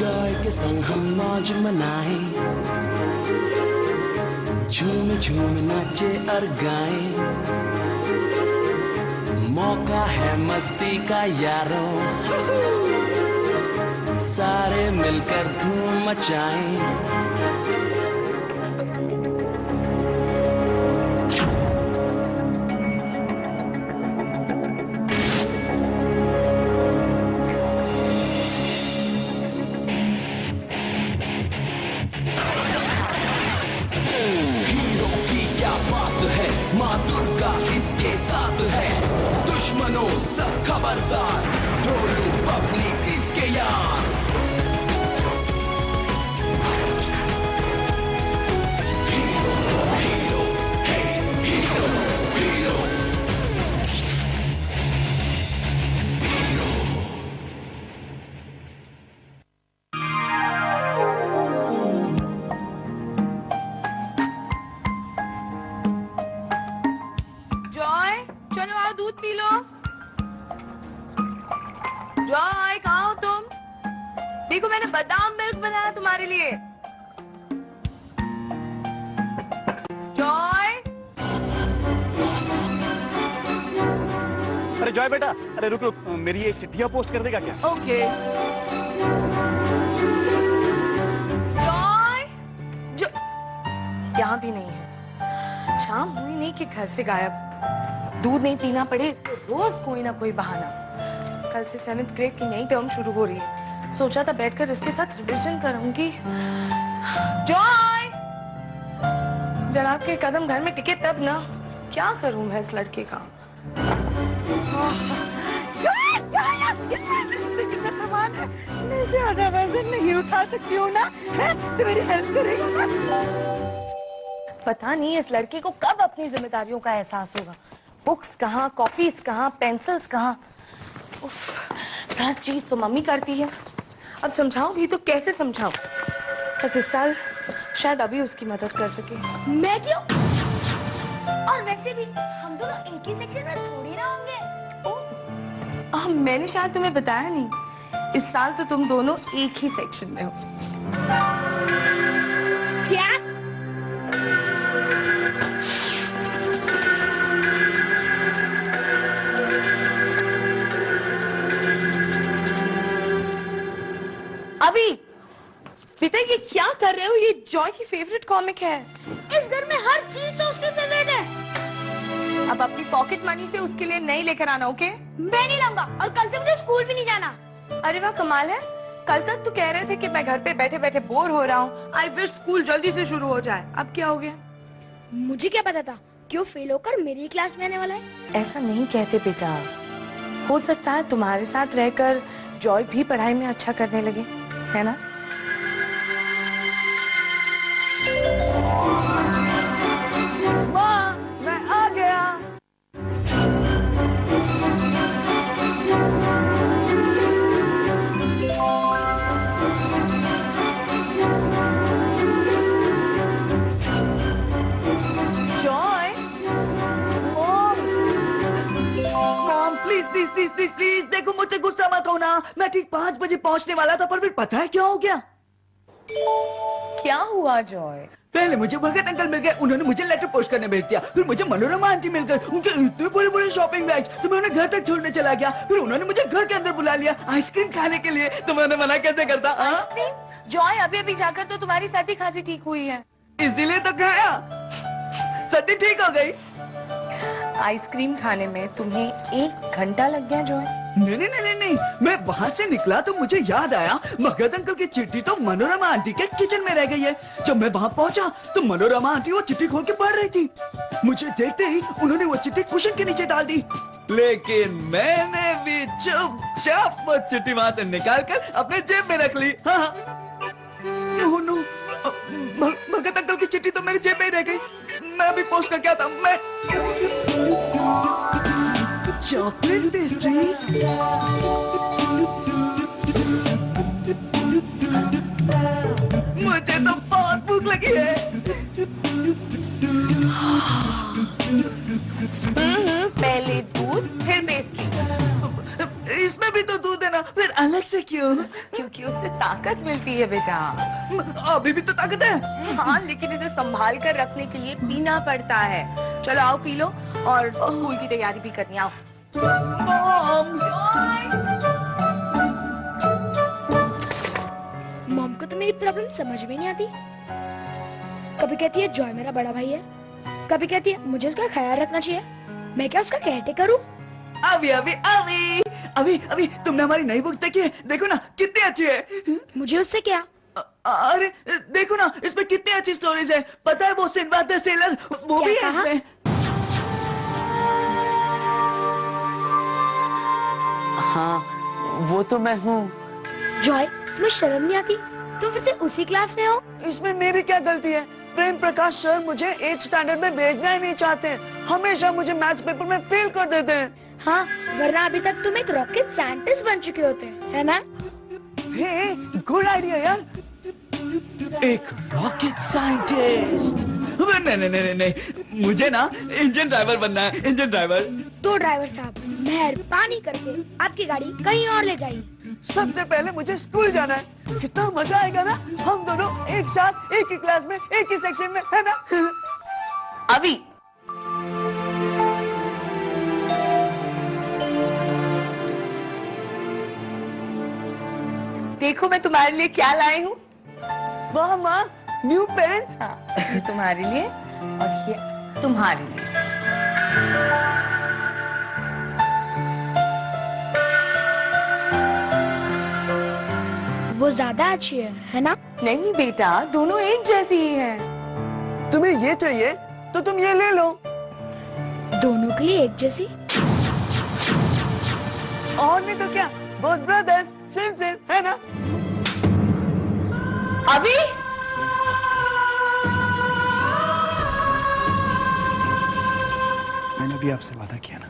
Joy के संग हम मौज मनाए, झूम झूम नाचे और गाए, मौका है मस्ती का यारों, सारे मिलकर धूम मचाएं। माँ दुर्गा इसके साथ है, दुश्मनों सब खबरदार, ढोलू पब्लिक इसके यार। हीरो हीरो हे हीरो हीरो चलो आओ दूध पी लो। जॉय कहाँ हो तुम? देखो मैंने बादाम मिल्क बनाया तुम्हारे लिए। जॉय। अरे जॉय बेटा, अरे रुक रुक, मेरी एक चिट्ठियां पोस्ट कर देगा क्या? ओके। जॉय जो यहाँ भी नहीं है, शाम हुई नहीं कि घर से गायब। दूध नहीं पीना पड़े इसको रोज कोई ना कोई बहाना। कल से 7th ग्रेड की नई टर्म शुरू हो रही है, सोचा था बैठकर इसके साथ रिविजन करूंगी। जॉय, जनाब के कदम घर में टिके तब ना, क्या करूं मैं इस लड़के का। कितना सामान है, मैं ज्यादा वजन नहीं उठा सकती हूँ ना, है? तो मेरी हेल्प करेगा ना? पता नहीं इस लड़के को कब अपनी जिम्मेदारियों का एहसास होगा। बुक्स कहाँ, कॉपीज कहाँ, पेंसिल्स कहाँ। हर चीज तो मम्मी करती है, अब समझाऊंगी तो कैसे समझाऊं। बस इस साल शायद अभी उसकी मदद कर सके। मैं क्यों? और वैसे भी हम दोनों एक ही सेक्शन में थोड़ी ना होंगे। मैंने शायद तुम्हें बताया नहीं, इस साल तो तुम दोनों एक ही सेक्शन में हो। क्या? अभी बेटा ये क्या कर रहे हो? ये जॉय की फेवरेट कॉमिक है। इस घर में हर चीज तो उसकी फेवरेट है। अब अपनी पॉकेट मनी से उसके लिए नहीं लेकर आना, ओके? मैं नहीं लाऊंगा, और कल से मुझे स्कूल भी नहीं जाना। अरे वाह, कमाल है। कल तक तो कह रहे थे कि मैं घर पे बैठे बैठे बोर हो रहा हूँ, आई विश स्कूल जल्दी से शुरू हो जाए। अब क्या हो गया? मुझे क्या पता था क्यों फेल होकर मेरी क्लास में आने वाला है। ऐसा नहीं कहते बेटा, हो सकता है तुम्हारे साथ रहकर जॉय भी पढ़ाई में अच्छा करने लगे, है ना? माँ, मैं आ गया। Joy, mom please please please please please, देखो मुझसे गुस्सा मत होना। मैं ठीक 5 बजे पहुंचने वाला था, पर फिर पता है क्या हो गया? क्या हुआ जॉय? पहले मुझे भगत अंकल मिल गए, उन्होंने मुझे लेटर पोस्ट करने भेज दिया। फिर मुझे मनोरमा आंटी मिल गए, उनके इतने बड़े बड़े शॉपिंग बैग्स, तो मैं उन्हें घर तक छोड़ने चला गया। फिर उन्होंने मुझे घर के अंदर बुला लिया आइसक्रीम खाने के लिए, तो मैंने मना कैसे करता? आइसक्रीम? जॉय अभी अभी जाकर तो तुम्हारी सर्दी खांसी ठीक हुई है, इसीलिए तो खाया, सर्दी ठीक हो गई। आइसक्रीम खाने में तुम्हें 1 घंटा लग गया जॉय? नहीं नहीं नहीं नहीं, मैं वहाँ से निकला तो मुझे याद आया भगत अंकल की चिट्ठी तो मनोरमा आंटी के किचन में रह गई है। जब मैं वहाँ पहुँचा तो मनोरमा आंटी वो चिट्ठी खोल के पढ़ रही थी। मुझे देखते ही उन्होंने वो चिट्ठी कुशन के नीचे डाल दी, लेकिन मैंने भी चुपचाप वो चिट्ठी वहाँ से निकाल कर अपने जेब में रख ली। हाँ, नो, भगत अंकल की चिट्ठी तो मेरी जेब में ही रह गई। मैं भी पोस्ट कर क्या था, मैं चॉकलेट पेस्ट्रीज, मुझे तो बहुत भूख लगी है। पहले दूध फिर पेस्ट्री। इसमें भी अभी तो दूध है ना, फिर अलग से क्यों? क्योंकि उससे ताकत मिलती है बेटा। अभी भी तो ताकत है। हाँ, लेकिन इसे संभाल कर रखने के लिए पीना पड़ता है। चलो आओ पी लो, और स्कूल की तैयारी भी करनी। आओ। मॉम को तो मेरी प्रॉब्लम समझ में नहीं आती। कभी कहती है जॉय मेरा बड़ा भाई है, कभी कहती है मुझे उसका ख्याल रखना चाहिए। मैं क्या उसका केयरटेकर हूँ? अभी अभी अभी अभी अभी तुमने हमारी नई बुक देखी है? देखो ना कितनी अच्छी है। मुझे उससे क्या? अरे देखो ना, इसमें कितनी अच्छी स्टोरीज है। पता है वो सिंबाद द सेलर, वो क्या भी है कहा? इसमें। हाँ, वो तो मैं हूँ। जॉय, तुम्हें शर्म नहीं आती? तुम फिर से उसी क्लास में हो। इसमें मेरी क्या गलती है? प्रेम प्रकाश सर मुझे 8th स्टैंडर्ड में भेजना ही नहीं चाहते। हमेशा मुझे मैथ्स पेपर में फेल कर देते हैं। हाँ, वरना अभी तक तुम एक रॉकेट साइंटिस्ट बन चुके होते, है ना? हे, गुड आइडिया यार। एक रॉकेट साइंटिस्ट। नहीं नहीं नहीं नहीं, मुझे ना इंजन ड्राइवर बनना है, इंजन ड्राइवर। तो ड्राइवर साहब, मेहरबानी करके आपकी गाड़ी कहीं और ले जाइए। सबसे पहले मुझे स्कूल जाना है। कितना मजा आएगा ना, हम दोनों एक साथ एक ही क्लास में एक ही सेक्शन में, है ना? अभी देखो मैं तुम्हारे लिए क्या लाई हूँ। वाह माँ, न्यू पेन्स। हाँ, ये तुम्हारे लिए और ये तुम्हारे लिए। वो ज्यादा अच्छी है ना? नहीं बेटा, दोनों एक जैसी ही हैं। तुम्हें ये चाहिए तो तुम ये ले लो। दोनों के लिए एक जैसी? और नहीं तो क्या, बोथ ब्रदर्स सेम सेम, है ना? अभी मैंने भी आपसे वादा किया ना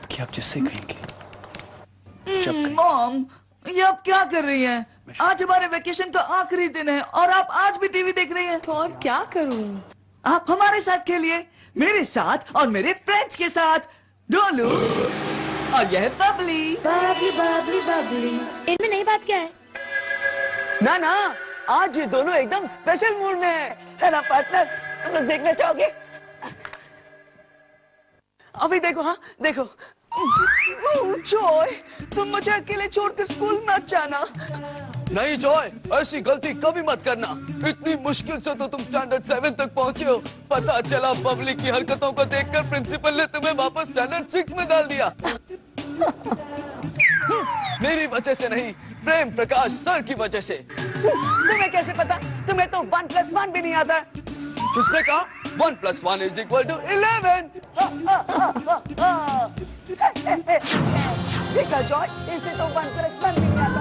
कि आप जिससे कहेंगे जब कहें। मॉम, ये आप क्या कर रही हैं? आज हमारे वेकेशन का आखिरी दिन है और आप आज भी टीवी देख रही हैं। तो और क्या करूं? आप हमारे साथ खेलिए, मेरे साथ और मेरे फ्रेंड्स के साथ। डोलू और यह बबली। बबली बबली बबली। इनमें नई बात क्या है? ना ना, आज ये दोनों एकदम स्पेशल मूड में है ना पार्टनर? तुम लोग देखना चाहोगे? अभी देखो, हाँ देखो। जॉय, तुम मुझे अकेले छोड़कर स्कूल मत जाना। नहीं जॉय, ऐसी गलती कभी मत करना। इतनी मुश्किल से तो तुम स्टैंडर्ड 7 तक पहुंचे हो। पता चला पब्लिक की हरकतों को देखकर प्रिंसिपल ने तुम्हें वापस स्टैंडर्ड 6 में डाल दिया। मेरी वजह से नहीं, प्रेम प्रकाश सर की वजह से। तुम्हें कैसे पता? तुम्हें तो 1+1 भी नहीं आता है। किसने कहा 1+1 is equal to 11? देखा जॉय, इसे तो 1+1 भी नहीं आता।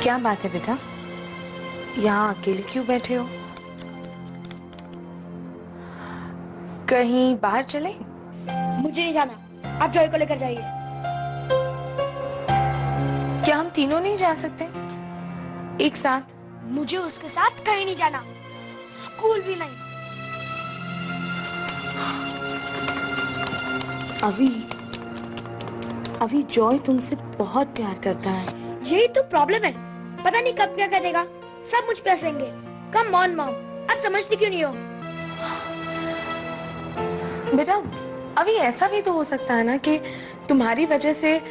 क्या बात है बेटा, यहाँ अकेले क्यों बैठे हो? कहीं बाहर चले? मुझे नहीं जाना, आप जॉय को लेकर जाइए। क्या हम तीनों नहीं जा सकते एक साथ? मुझे उसके साथ कहीं नहीं जाना, स्कूल भी नहीं। अभी जॉय तुमसे बहुत प्यार करता है। यही तो प्रॉब्लम है, पता नहीं कब क्या कर देगा। सब मुझ पे हंसेंगे। कम ऑन मॉम, आप समझती क्यों नहीं हो? बेटा, अभी ऐसा भी तो हो सकता है ना कि तुम्हारी वजह से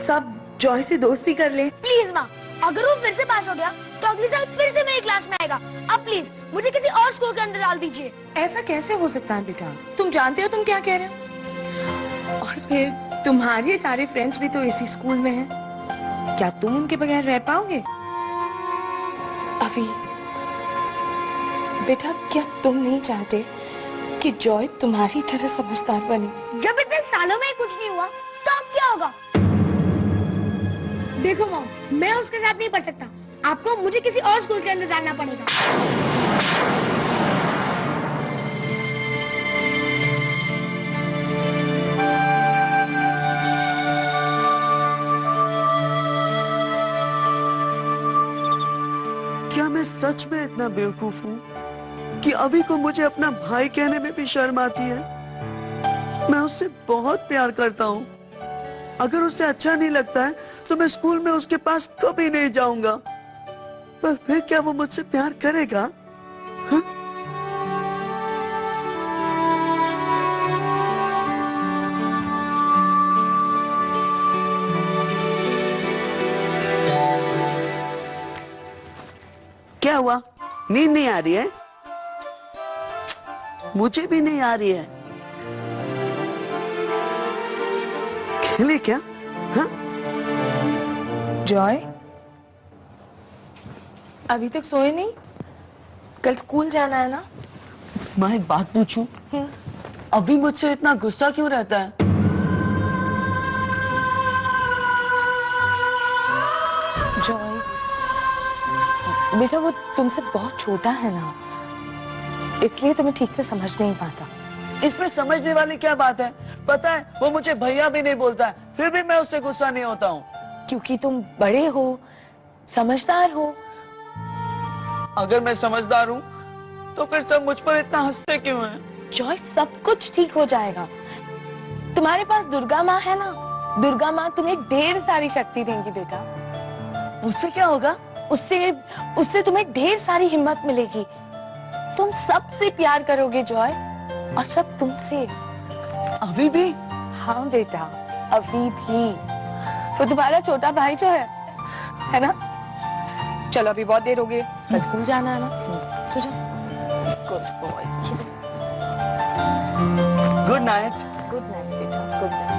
सब जॉय से दोस्ती कर ले। प्लीज माँ, अगर वो फिर से पास हो गया तो अगले साल फिर से मेरी क्लास में आएगा। अब प्लीज मुझे किसी और स्कूल के अंदर डाल दीजिए। ऐसा कैसे हो सकता है बेटा? तुम जानते हो तुम क्या कह रहे हो? और फिर तुम्हारे सारे फ्रेंड्स भी तो इसी स्कूल में हैं। क्या तुम उनके बगैर रह पाओगे? अभी बेटा, क्या तुम नहीं चाहते कि जॉय तुम्हारी तरह समझदार बने? जब इतने सालों में कुछ नहीं हुआ तो अब क्या होगा? मैं उसके साथ नहीं पढ़ सकता। आपको मुझे किसी और स्कूल के अंदर डालना पड़ेगा। क्या मैं सच में इतना बेवकूफ हूँ कि अभी को मुझे अपना भाई कहने में भी शर्म आती है? मैं उससे बहुत प्यार करता हूँ। अगर उसे अच्छा नहीं लगता है तो मैं स्कूल में उसके पास कभी नहीं जाऊंगा। पर फिर क्या वो मुझसे प्यार करेगा? हाँ? क्या हुआ? नींद नहीं आ रही है? मुझे भी नहीं आ रही है। खेले क्या? हाँ? जॉय, अभी तक सोए नहीं? कल स्कूल जाना है ना? मैं एक बात पूछूं? अभी मुझसे इतना गुस्सा क्यों रहता है? जॉय, बेटा वो तुमसे बहुत छोटा है ना, इसलिए तुम्हें ठीक से समझ नहीं पाता। इसमें समझने वाली क्या बात है? पता है वो मुझे भैया भी नहीं बोलता है, फिर भी मैं उससे गुस्सा नहीं होता हूँ। क्योंकि तुम बड़े हो, समझदार हो। अगर मैं समझदार हूँ तो फिर सब मुझ पर इतना हंसते क्यों हैं? जॉय, सब कुछ ठीक हो जाएगा। तुम्हारे पास दुर्गा माँ है ना, दुर्गा माँ तुम्हें ढेर सारी शक्ति देंगी बेटा। उससे क्या होगा? उससे तुम्हें ढेर सारी हिम्मत मिलेगी। तुम सबसे प्यार करोगे जॉय, और सब तुमसे। अभी भी? हाँ बेटा, अभी भी। वो तुम्हारा छोटा भाई जो है ना? चलो अभी बहुत देर हो गई, कल स्कूल जाना है ना, सो जा। Good boy. Good night. Good night बेटा, गुड नाइट।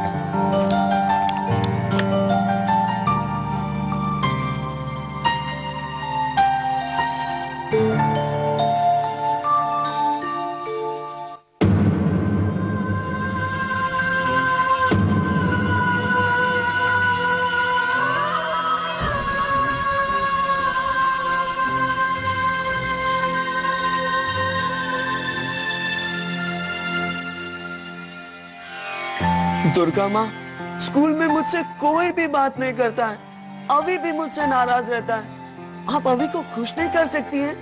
दुर्गा माँ, स्कूल में मुझसे कोई भी बात नहीं करता है, अभी भी मुझसे नाराज रहता है। आप अभी को खुश नहीं कर सकती हैं?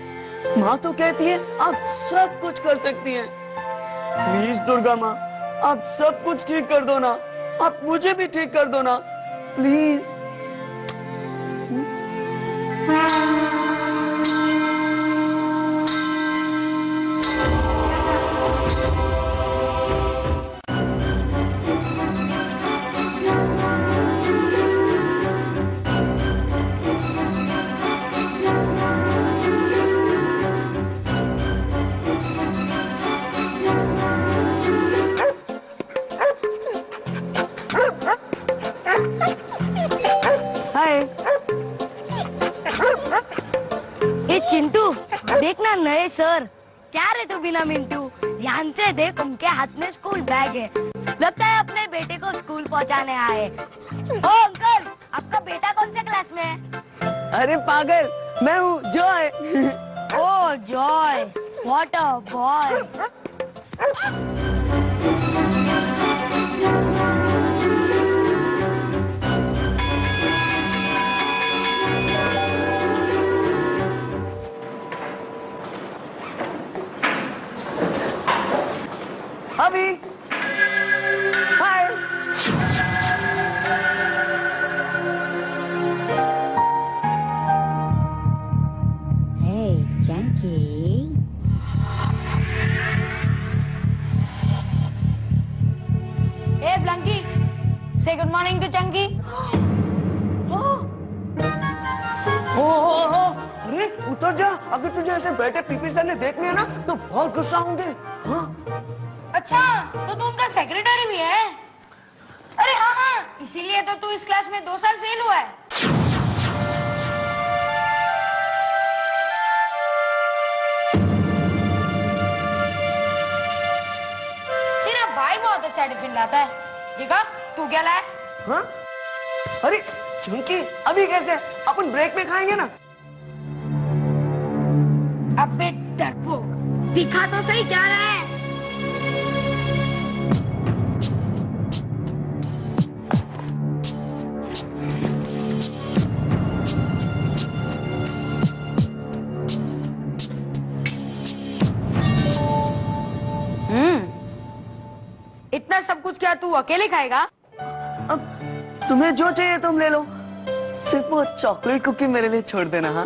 माँ तो कहती है आप सब कुछ कर सकती हैं। प्लीज दुर्गा माँ, आप सब कुछ ठीक कर दो ना, आप मुझे भी ठीक कर दो ना, प्लीज। हाय। ए चिंटू, देखना नए सर। क्या रे तू बिना मिंटू? ध्यान से देख, उनके हाथ में स्कूल बैग है। लगता है अपने बेटे को स्कूल पहुंचाने आए। ओ अंकल, आपका बेटा कौन से क्लास में है? अरे पागल, मैं हूँ Joy. Oh Joy, what a boy. अभी hi. Hey, Chunky. Hey, Flunky. Say good morning to Chunky. अरे उतर जा, अगर तुझे ऐसे बैठे पीपी सर ने देख लिया ना तो बहुत गुस्सा होंगे। हाँ? अच्छा, तो तू उनका सेक्रेटरी भी है? अरे हाँ हाँ, इसीलिए तो तू इस क्लास में 2 साल फेल हुआ है। तेरा भाई बहुत अच्छा टिफिन लाता है। देखा, तू क्या लाया? हाँ? अरे चंकी, अभी कैसे? अपन ब्रेक में खाएंगे ना। अबे डरपोक, दिखा तो सही क्या रहा है। इतना सब कुछ क्या तू अकेले खाएगा? अब तुम्हें जो चाहिए तुम ले लो, सिर्फ वो चॉकलेट कुकी मेरे लिए छोड़ देना। हाँ,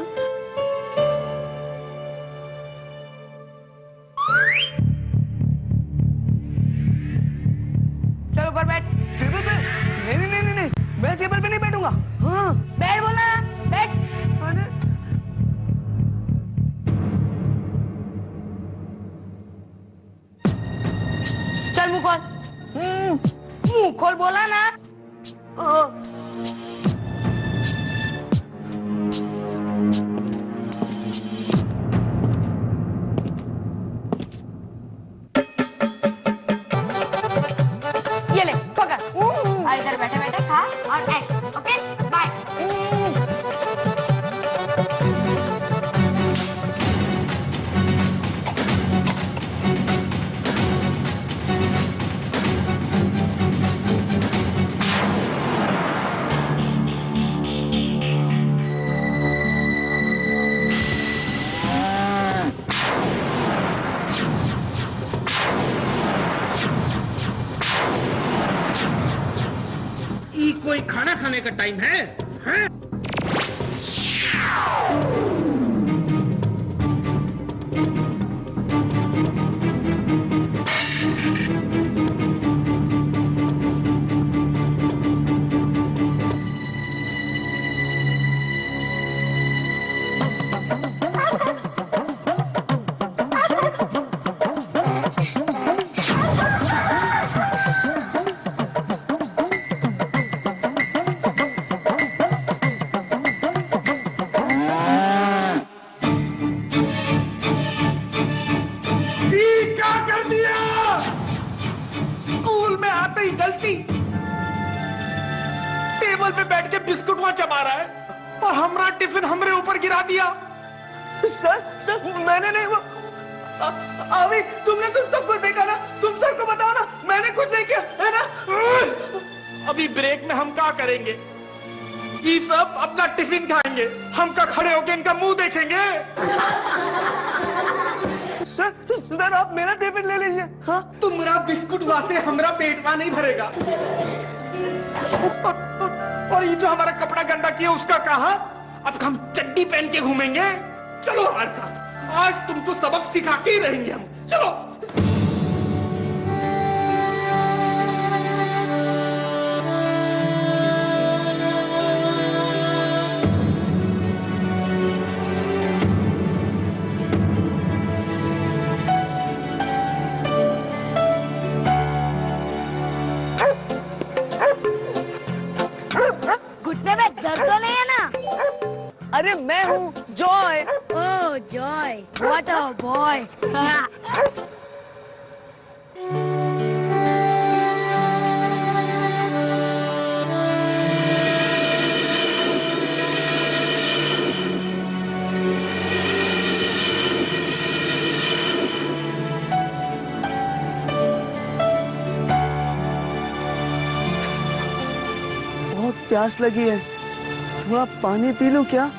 चल ऊपर बैठ। टेबल पे? नहीं नहीं नहीं नहीं, मैं टेबल पे नहीं बैठूंगा। हाँ, बैठ बोला ना, बैठ। अरे चल मुंह खोल। मुंह खोल बोला ना। ये ले पकड़। इधर बैठे बैठे खा और ऐश। Okay bye. ये कोई खाना खाने का टाइम है? हैं? टेबल पे बैठ के बिस्कुट वहां चबा रहा है और हमारा टिफिन हमरे ऊपर गिरा दिया। सर मैंने नहीं। अभी तुमने तो सब कुछ देखा ना, तुम सर को बताओ ना, मैंने कुछ नहीं किया है ना। अभी ब्रेक में हम क्या करेंगे? ये सब अपना टिफिन खाएंगे, हम का खड़े होके इनका मुंह देखेंगे। सर आप मेरा टिफिन ले लीजिए। हाँ, तुम्हारा बिस्कुट वासे हमारा पेटवा नहीं भरेगा। और ये जो हमारा कपड़ा गंदा किया उसका कहा? अब हम चड्डी पहन के घूमेंगे। चलो हमारे साथ, आज तुमको सबक सिखा के ही रहेंगे हम। चलो। घुटने में दर्द तो नहीं है ना? अरे मैं हूँ Joy. Oh Joy, what a boy. बहुत प्यास लगी है, थोड़ा पानी पी लूं क्या?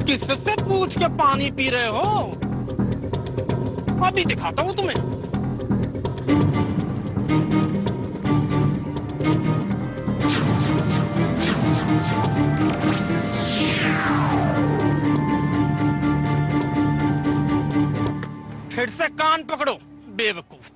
किससे पूछ के पानी पी रहे हो? अभी दिखाता हूँ तुम्हें। फिर से कान पकड़ो बेवकूफ।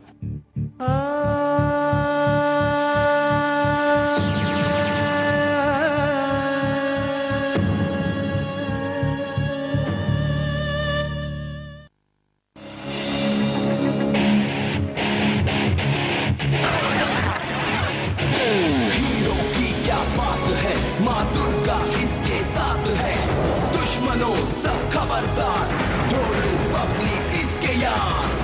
हीरो की क्या बात है, माँ दुर्गा दुर्गा इसके साथ है, दुश्मनों सब खबरदार, ढोलू बबली इसके यार।